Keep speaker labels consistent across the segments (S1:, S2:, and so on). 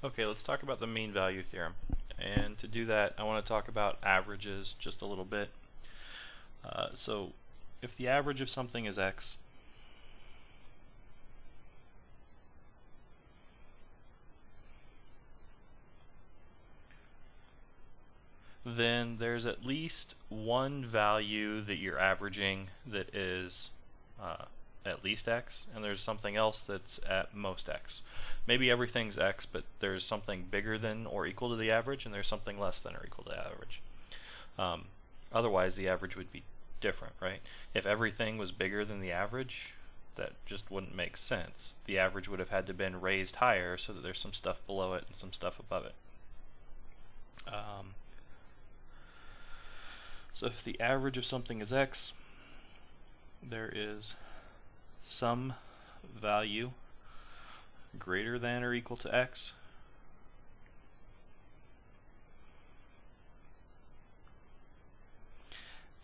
S1: Okay, let's talk about the mean value theorem. And to do that, I want to talk about averages just a little bit. So if the average of something is x, then there's at least one value that you're averaging that is at least x, and there's something else that's at most x. Maybe everything's x, but there's something bigger than or equal to the average, and there's something less than or equal to the average. Otherwise, the average would be different, right? If everything was bigger than the average, that just wouldn't make sense. The average would have had to been raised higher so that there's some stuff below it and some stuff above it. So if the average of something is x, there is some value greater than or equal to x,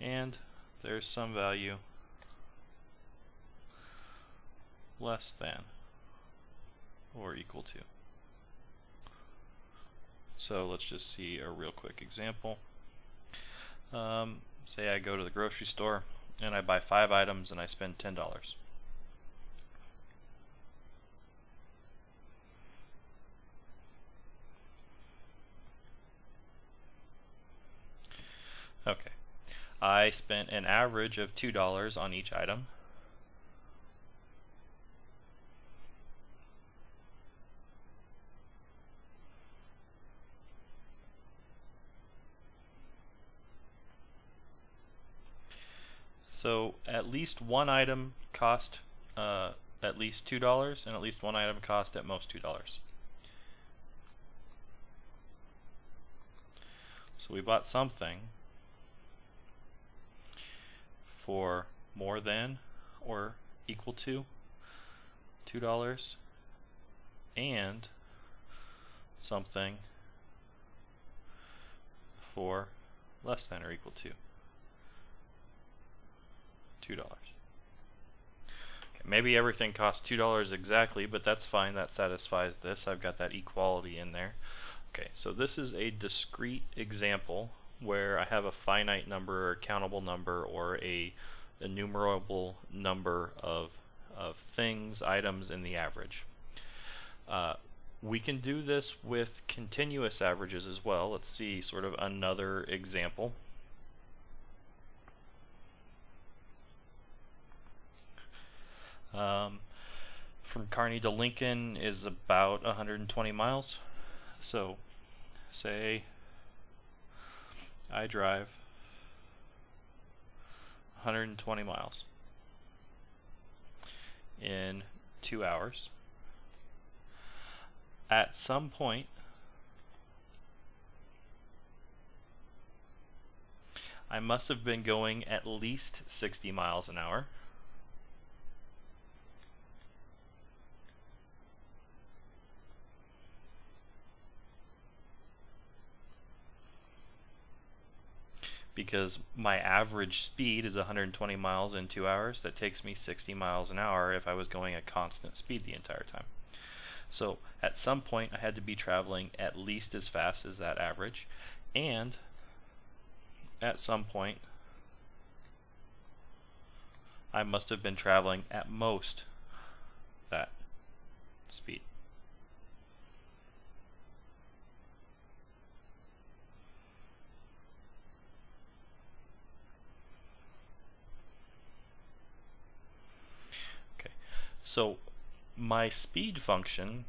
S1: and there's some value less than or equal to. So let's just see a real quick example. Say I go to the grocery store and I buy 5 items and I spend $10. Okay, I spent an average of $2 on each item. So at least one item cost at least $2, and at least one item cost at most $2. So we bought something for more than or equal to $2 and something for less than or equal to $2. Okay, maybe everything costs $2 exactly, but that's fine. That satisfies this. I've got that equality in there. Okay, so this is a discrete example where I have a finite number or countable number or a enumerable number of things, items in the average. We can do this with continuous averages as well. Let's see sort of another example. From Kearney to Lincoln is about 120 miles. So say I drive 120 miles in 2 hours. At some point, I must have been going at least 60 miles an hour. Because my average speed is 120 miles in 2 hours. That takes me 60 miles an hour if I was going at constant speed the entire time. So at some point I had to be traveling at least as fast as that average, and at some point I must have been traveling at most that speed. So my speed function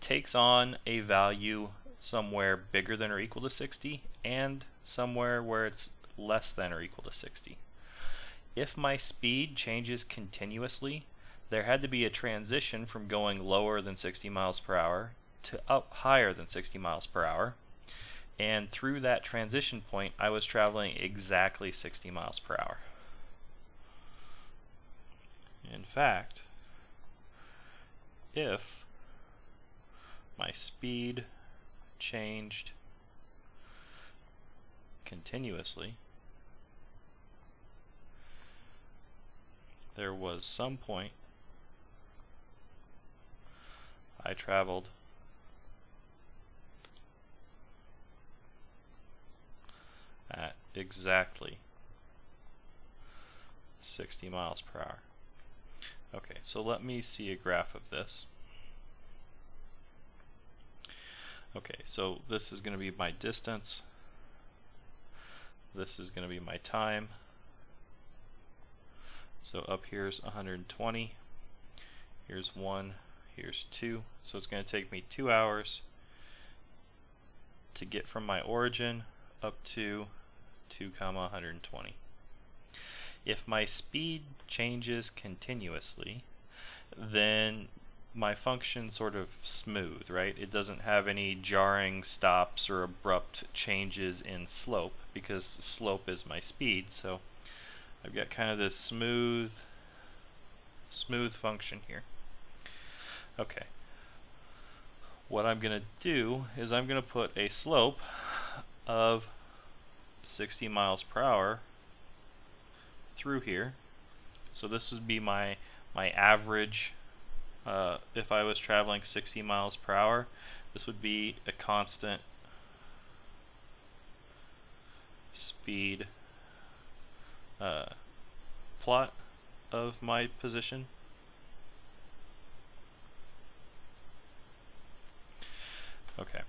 S1: takes on a value somewhere bigger than or equal to 60 and somewhere where it's less than or equal to 60. If my speed changes continuously, there had to be a transition from going lower than 60 miles per hour to up higher than 60 miles per hour. And through that transition point, I was traveling exactly 60 miles per hour. In fact, if my speed changed continuously, there was some point I traveled exactly 60 miles per hour. Okay, so let me see a graph of this. Okay, so this is going to be my distance. This is going to be my time. So up here's 120. Here's 1. Here's 2. So it's going to take me 2 hours to get from my origin up to 2, 120. If my speed changes continuously, then my function sort of smooth, right? It doesn't have any jarring stops or abrupt changes in slope, because slope is my speed. So I've got kind of this smooth function here. Okay. What I'm going to do is I'm going to put a slope of 60 miles per hour through here. So this would be my average. If I was traveling 60 miles per hour, this would be a constant speed plot of my position. Okay.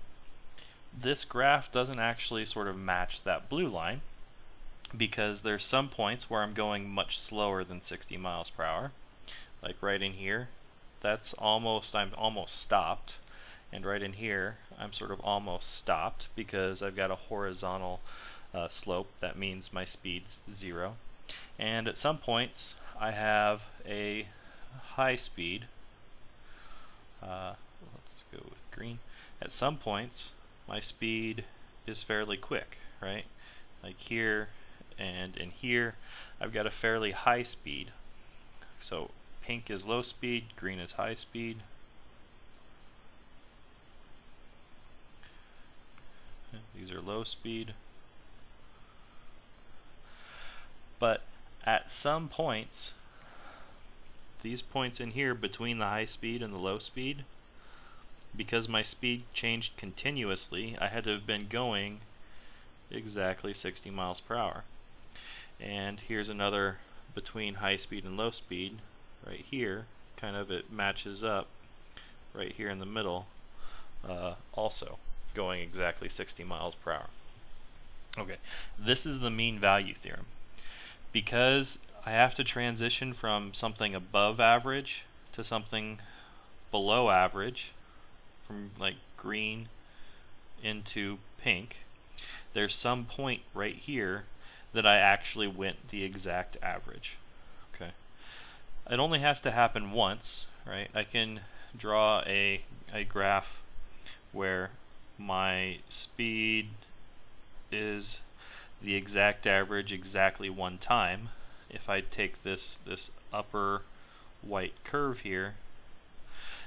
S1: This graph doesn't actually sort of match that blue line, because there's some points where I'm going much slower than 60 miles per hour. Like right in here, I'm almost stopped. And right in here, I'm sort of almost stopped because I've got a horizontal slope. That means my speed's 0. And at some points, I have a high speed. Let's go with green. At some points, my speed is fairly quick, right? Like here and in here, I've got a fairly high speed. So pink is low speed, green is high speed. These are low speed. But at some points, these points in here between the high speed and the low speed, because my speed changed continuously, I had to have been going exactly 60 miles per hour. And here's another between high speed and low speed right here. Kind of it matches up right here in the middle, also going exactly 60 miles per hour. Okay, this is the mean value theorem. Because I have to transition from something above average to something below average, from like green into pink, there's some point right here that I actually went the exact average. Okay, it only has to happen once, right? I can draw a graph where my speed is the exact average exactly one time. If I take this upper white curve here,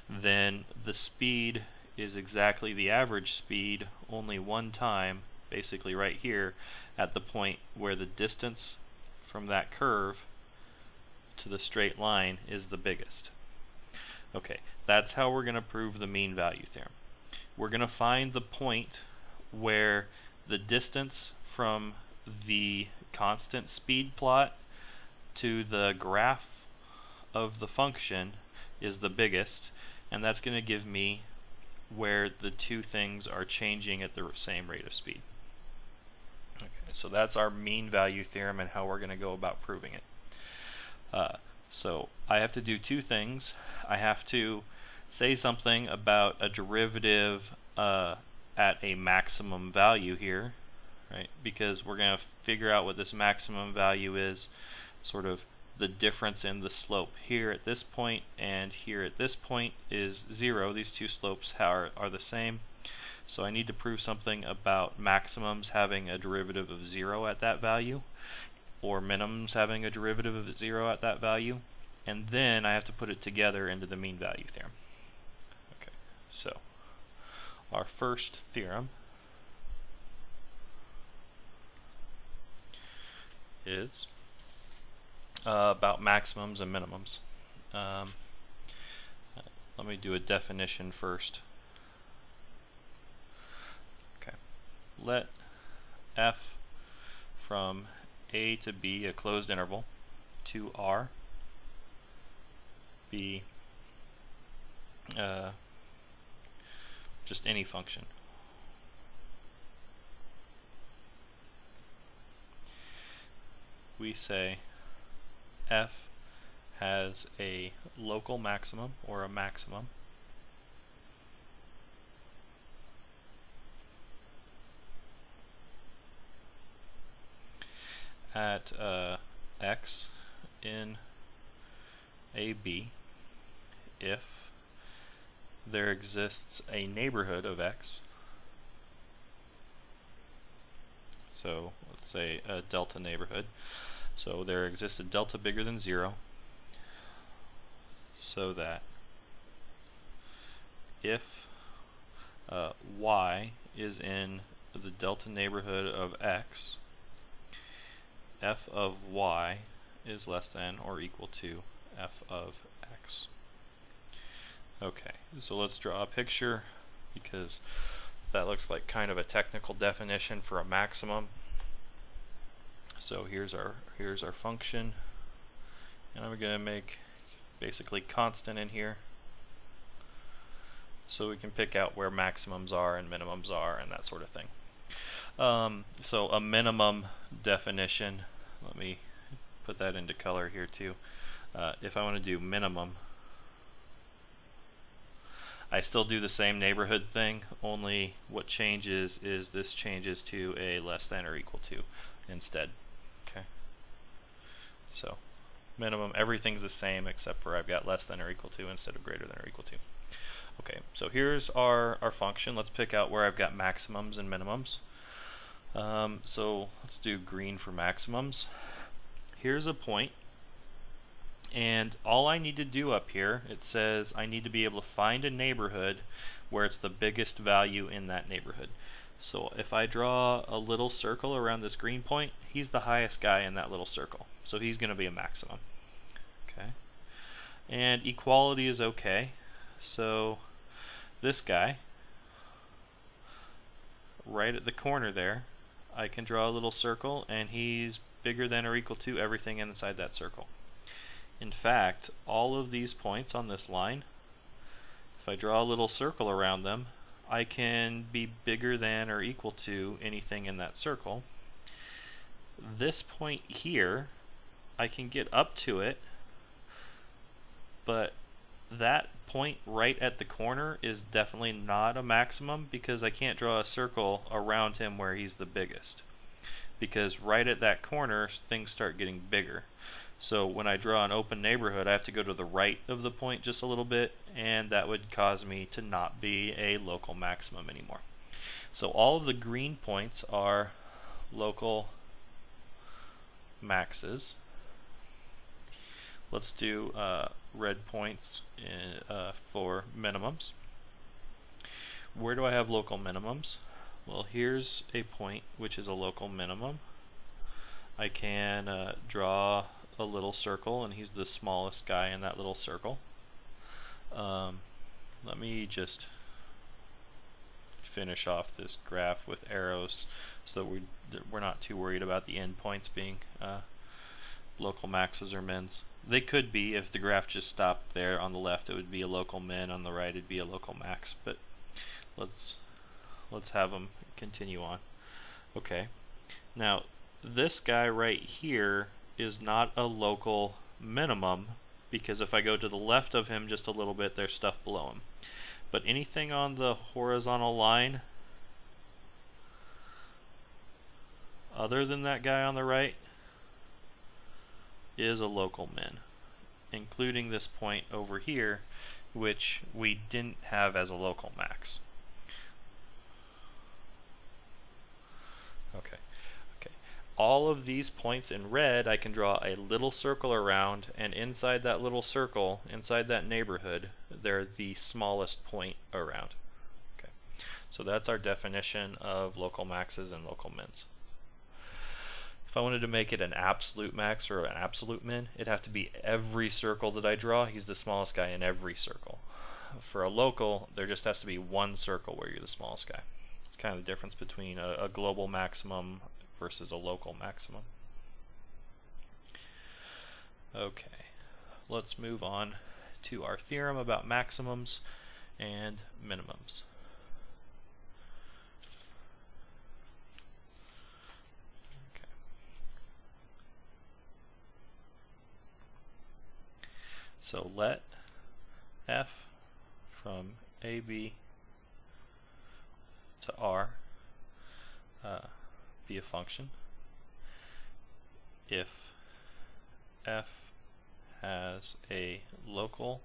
S1: then the speed is exactly the average speed only one time, basically right here at the point where the distance from that curve to the straight line is the biggest. Okay, that's how we're going to prove the mean value theorem. We're going to find the point where the distance from the constant speed plot to the graph of the function is the biggest, and that's going to give me where the two things are changing at the same rate of speed. Okay, so that's our mean value theorem and how we're going to go about proving it. So I have to do two things. I have to say something about a derivative at a maximum value here, right? Because we're going to figure out what this maximum value is, sort of the difference in the slope here at this point and here at this point is 0. These two slopes are the same. So I need to prove something about maximums having a derivative of 0 at that value, or minimums having a derivative of 0 at that value, and then I have to put it together into the mean value theorem. Okay, so our first theorem is about maximums and minimums. Let me do a definition first. Okay, let f from A to B, a closed interval, to R, be just any function. We say f has a local maximum or a maximum at x in AB if there exists a neighborhood of x. So let's say a delta neighborhood. So there exists a delta bigger than 0, so that if y is in the delta neighborhood of x, f of y is less than or equal to f of x. Okay, so let's draw a picture, because that looks like kind of a technical definition for a maximum. So here's our function, and I'm going to make basically constant in here so we can pick out where maximums are and minimums are and that sort of thing. So a minimum definition, let me put that into color here too. If I want to do minimum, I still do the same neighborhood thing, only what changes is this changes to a less than or equal to instead. Okay. So minimum, everything's the same except for I've got less than or equal to instead of greater than or equal to. Okay, so here's our function. Let's pick out where I've got maximums and minimums. So let's do green for maximums. Here's a point, and all I need to do up here, it says I need to be able to find a neighborhood where it's the biggest value in that neighborhood. So if I draw a little circle around this green point, he's the highest guy in that little circle, so he's going to be a maximum. Okay, and equality is okay. So this guy right at the corner there, I can draw a little circle, and he's bigger than or equal to everything inside that circle. In fact, all of these points on this line, if I draw a little circle around them, I can be bigger than or equal to anything in that circle. This point here, I can get up to it, but that point right at the corner is definitely not a maximum, because I can't draw a circle around him where he's the biggest, because right at that corner things start getting bigger. So when I draw an open neighborhood, I have to go to the right of the point just a little bit, and that would cause me to not be a local maximum anymore. So all of the green points are local maxes. Let's do red points for minimums. Where do I have local minimums? Well, here's a point which is a local minimum. I can draw a little circle, and he's the smallest guy in that little circle. Let me just finish off this graph with arrows so we're not too worried about the endpoints being local maxes or mins. They could be. If the graph just stopped there on the left, it would be a local min, on the right it'd be a local max, but let's have them continue on. Okay, now this guy right here is not a local minimum, because if I go to the left of him just a little bit, there's stuff below him. But anything on the horizontal line other than that guy on the right is a local min, including this point over here, which we didn't have as a local max. Okay. All of these points in red, I can draw a little circle around, and inside that little circle, inside that neighborhood, they're the smallest point around. Okay, so that's our definition of local maxes and local mins. If I wanted to make it an absolute max or an absolute min, it'd have to be every circle that I draw. He's the smallest guy in every circle. For a local, there just has to be one circle where you're the smallest guy. It's kind of the difference between a global maximum versus a local maximum. Okay, let's move on to our theorem about maximums and minimums. Okay. So let f from AB to R be a function if f has a local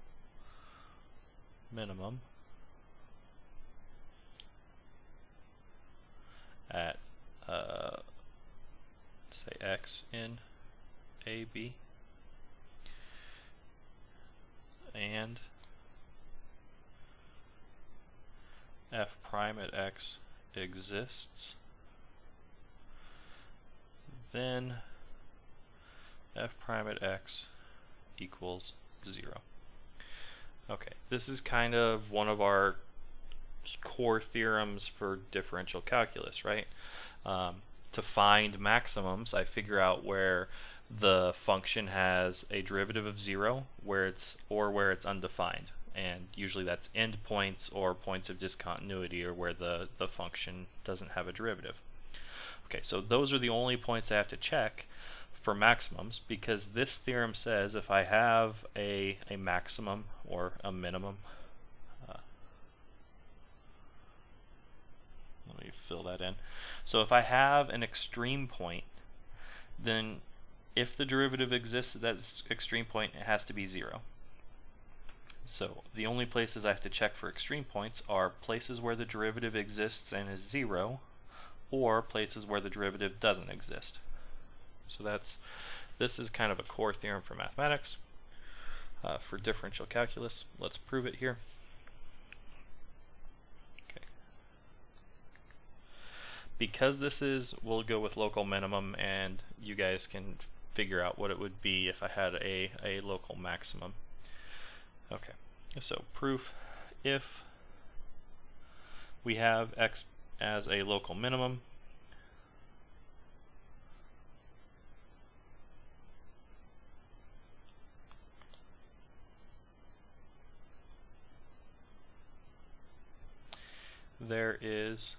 S1: minimum at say x in AB and f prime at x exists, then f prime at x equals 0. Okay, this is kind of one of our core theorems for differential calculus, right? To find maximums, I figure out where the function has a derivative of 0, where it's undefined, and usually that's endpoints or points of discontinuity, or where the function doesn't have a derivative. Okay, so those are the only points I have to check for maximums, because this theorem says if I have a maximum or a minimum, let me fill that in. So if I have an extreme point, then if the derivative exists at that extreme point, it has to be 0. So the only places I have to check for extreme points are places where the derivative exists and is 0, or places where the derivative doesn't exist. So this is kind of a core theorem for mathematics, for differential calculus. Let's prove it here. Okay. Because we'll go with local minimum, and you guys can figure out what it would be if I had a local maximum. Okay, so proof: if we have x as a local minimum, there is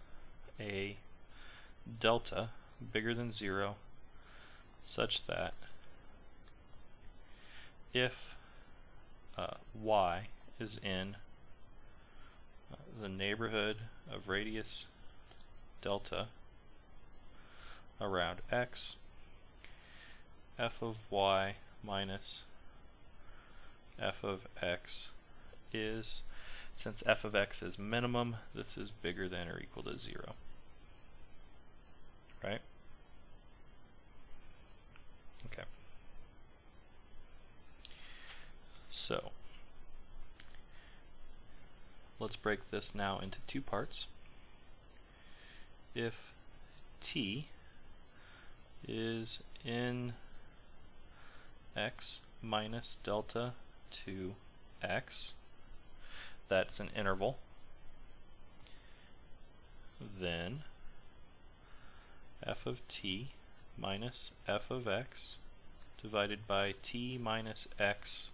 S1: a delta bigger than 0 such that if y is in the neighborhood of radius delta around x, f of y minus f of x is, since f of x is minimum, this is bigger than or equal to 0. Right? Okay. So let's break this now into two parts. If t is in x minus delta to x, that's an interval, then f of t minus f of x divided by t minus x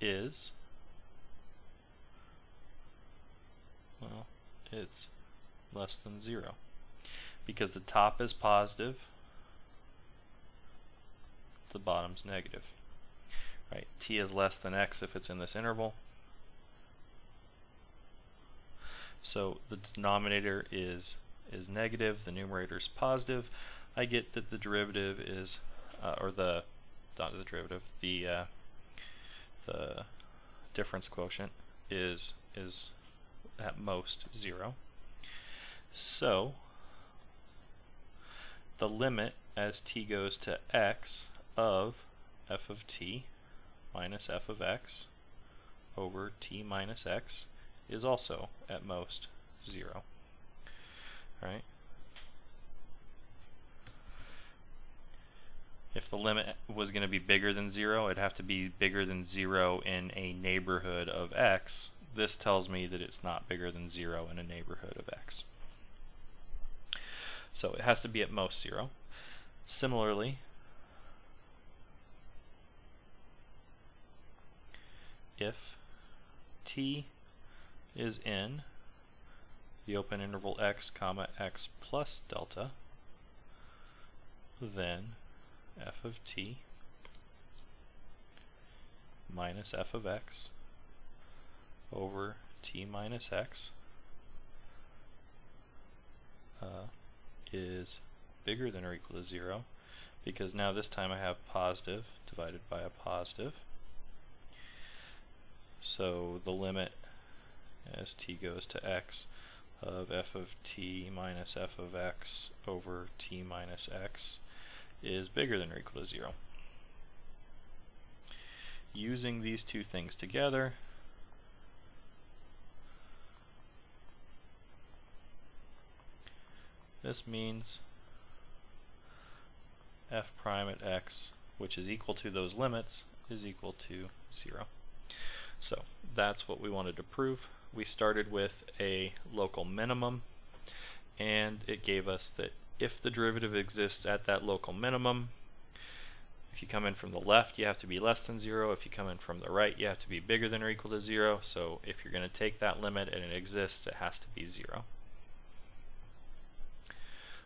S1: is, well, it's less than 0, because the top is positive, the bottom's negative. Right? T is less than x if it's in this interval. So the denominator is negative, the numerator is positive. I get that the derivative is, or the, not the derivative, the difference quotient is at most 0. So the limit as t goes to x of f of t minus f of x over t minus x is also at most 0. Right? If the limit was going to be bigger than 0, it'd have to be bigger than 0 in a neighborhood of x. This tells me that it's not bigger than 0 in a neighborhood of x. So it has to be at most 0. Similarly, if t is in the open interval x comma x plus delta, then f of t minus f of x over t minus x is bigger than or equal to 0, because now this time I have positive divided by a positive. So the limit as t goes to x of f of t minus f of x over t minus x is bigger than or equal to 0. Using these two things together, this means f prime at x, which is equal to those limits, is equal to 0. So that's what we wanted to prove. We started with a local minimum, and it gave us that if the derivative exists at that local minimum, if you come in from the left, you have to be less than 0. If you come in from the right, you have to be bigger than or equal to 0. So if you're going to take that limit and it exists, it has to be 0.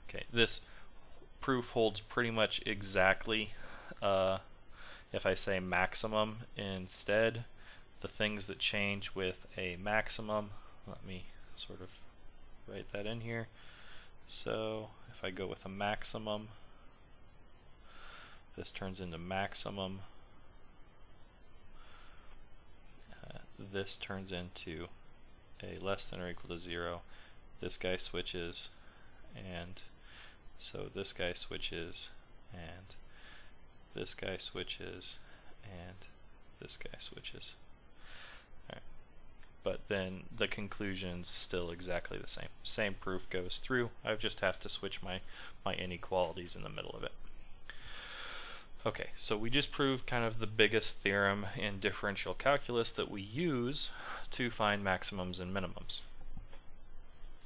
S1: Okay, this proof holds pretty much exactly if I say maximum instead. The things that change with a maximum, let me sort of write that in here. So if I go with a maximum, this turns into maximum. This turns into a less than or equal to 0. This guy switches, and so this guy switches, and this guy switches, and this guy switches. Alright. But then the conclusion's still exactly the same. Same proof goes through. I just have to switch my inequalities in the middle of it. Okay, so we just proved kind of the biggest theorem in differential calculus that we use to find maximums and minimums.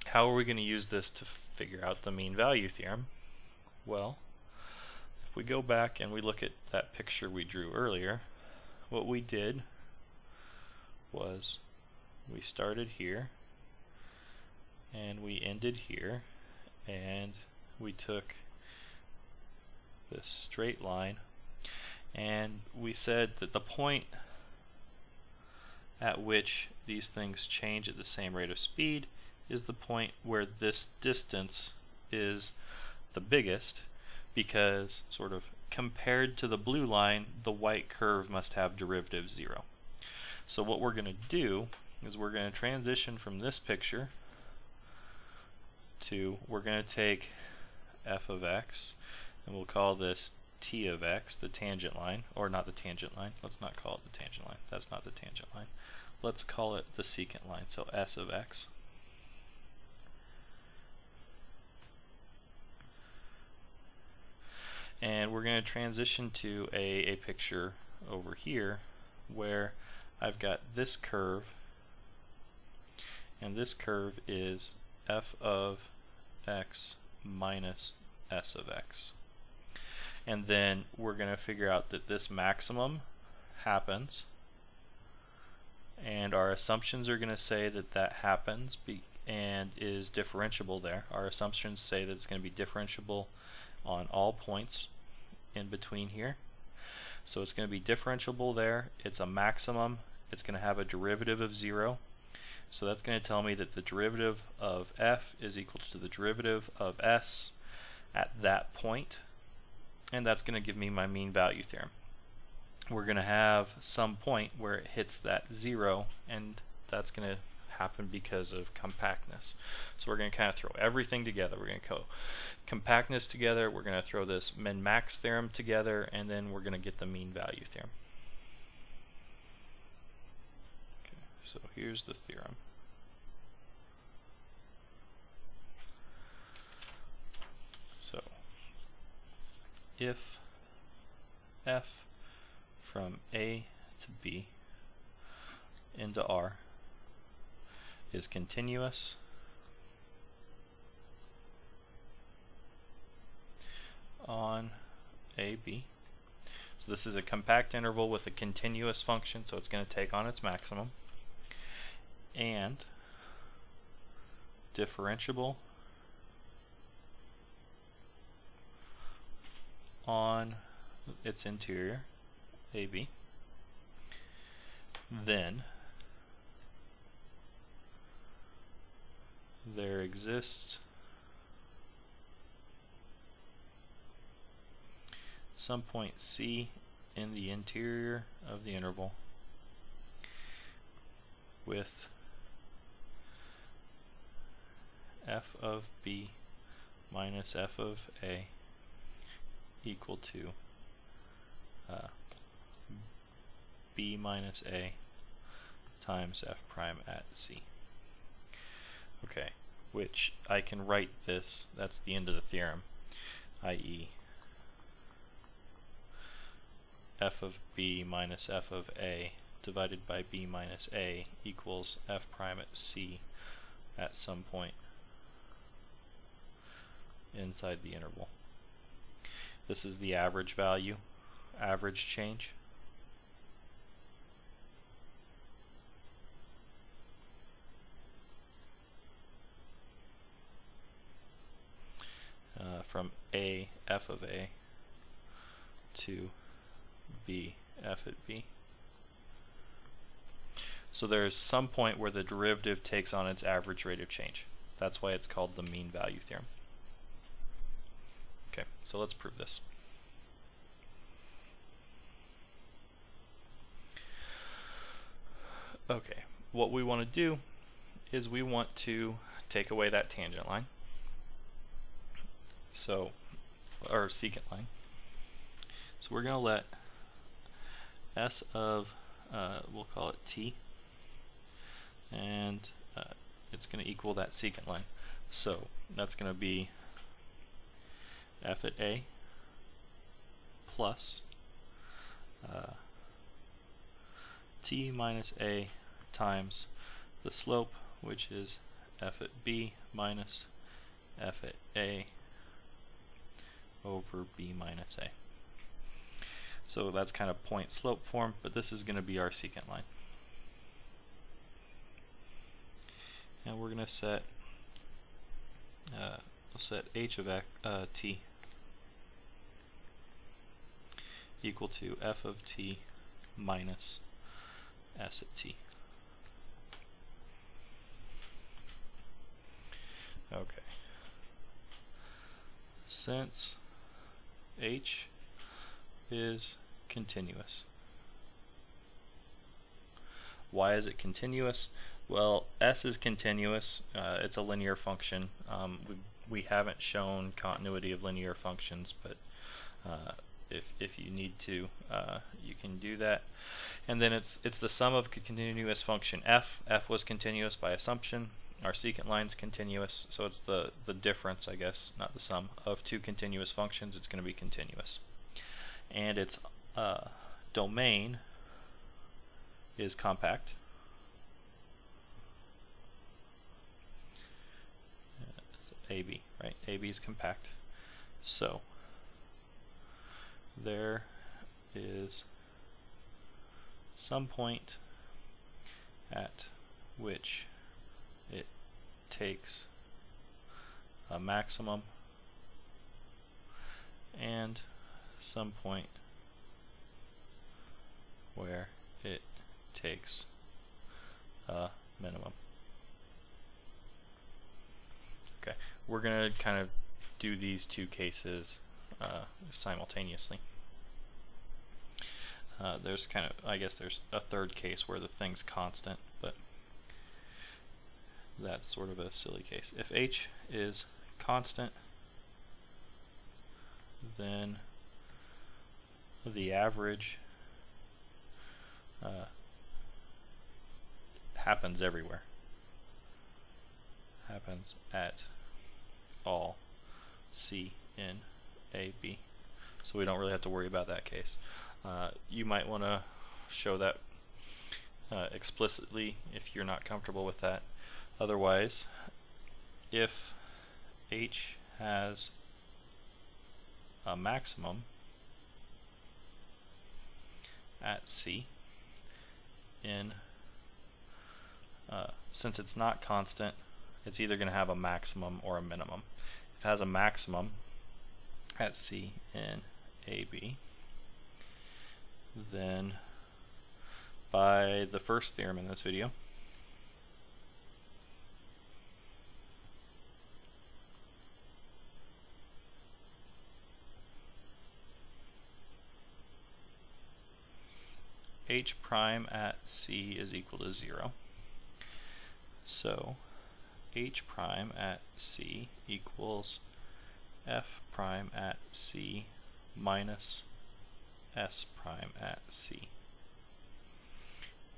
S1: How are we going to use this to figure out the mean value theorem? Well, if we go back and we look at that picture we drew earlier, what we did was we started here and we ended here, and we took this straight line, and we said that the point at which these things change at the same rate of speed is the point where this distance is the biggest, because sort of compared to the blue line, the white curve must have derivative 0. So what we're going to do is we're going to transition from this picture to, we're going to take f of x, and we'll call this t of x, the tangent line, or not the tangent line. Let's not call it the tangent line. That's not the tangent line. Let's call it the secant line, so s of x. And we're going to transition to a picture over here where I've got this curve, and this curve is f of x minus s of x. And then we're going to figure out that this maximum happens, and our assumptions are going to say that that happens and is differentiable there. Our assumptions say that it's going to be differentiable on all points in between here. So it's going to be differentiable there. It's a maximum. It's going to have a derivative of 0. So that's going to tell me that the derivative of f is equal to the derivative of s at that point. And that's going to give me my mean value theorem. We're going to have some point where it hits that 0, and that's going to happen because of compactness. So we're going to kind of throw everything together. We're going to go compactness together, we're going to throw this min-max theorem together, and then we're going to get the mean value theorem. Okay, so here's the theorem. So if f from A to B into R is continuous, on AB. So this is a compact interval with a continuous function, so it's going to take on its maximum. And differentiable on its interior, AB. Then there exists some point C in the interior of the interval with f of b minus f of a equal to b minus a times f prime at c. Okay, which I can write this, that's the end of the theorem, i.e. f of b minus f of a divided by b minus a equals f prime at c at some point inside the interval. This is the average value, average change. From a f of a to b f at b. So there's some point where the derivative takes on its average rate of change. That's why it's called the mean value theorem. Okay, so let's prove this. Okay, what we want to do is we want to take away that tangent line. So, or secant line. So we're going to let s of, we'll call it t, and it's going to equal that secant line. So that's going to be f at a plus t minus a times the slope, which is f at b minus f at a over b minus a. So that's kind of point slope form, but this is going to be our secant line. And we're going to set we'll set h of t equal to f of t minus s at t. Okay. Since h is continuous. Why is it continuous? Well, s is continuous. It's a linear function. We haven't shown continuity of linear functions, but if you need to, you can do that. And then it's the sum of a continuous function f. F was continuous by assumption. Our secant line's continuous, so it's the difference, I guess, not the sum, of two continuous functions. It's going to be continuous. And its domain is compact. It's AB, right? AB is compact. So there is some point at which it takes a maximum and some point where it takes a minimum. Okay, we're going to kind of do these two cases simultaneously. There's kind of, I guess there's a third case where the thing's constant, but that's sort of a silly case. If h is constant, then the average happens everywhere. Happens at all C in A, B. So we don't really have to worry about that case. You might want to show that explicitly if you're not comfortable with that. Otherwise, if h has a maximum at C in, since it's not constant, it's either going to have a maximum or a minimum. If it has a maximum at C in AB, then by the first theorem in this video, H prime at C is equal to 0. So H prime at C equals F prime at C minus S prime at C,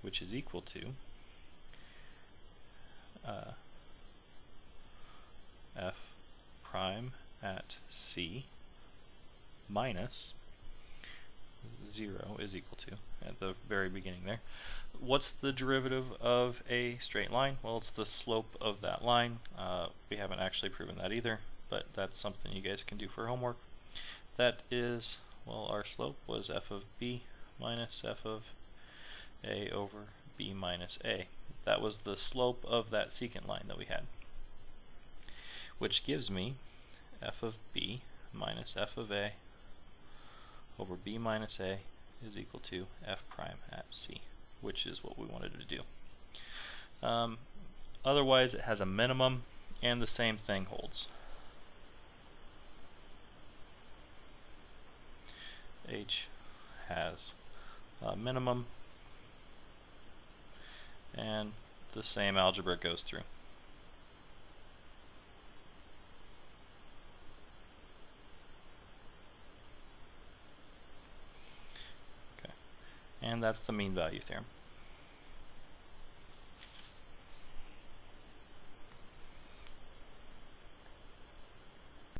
S1: which is equal to F prime at C minus 0 is equal to, at the very beginning there. What's the derivative of a straight line? Well, it's the slope of that line. We haven't actually proven that either, but that's something you guys can do for homework. That is, well, our slope was f of b minus f of a over b minus a. That was the slope of that secant line that we had, which gives me f of b minus f of a over b minus a is equal to f prime at c, which is what we wanted to do. Otherwise, it has a minimum, and the same thing holds. H has a minimum, and the same algebra goes through. And that's the mean value theorem.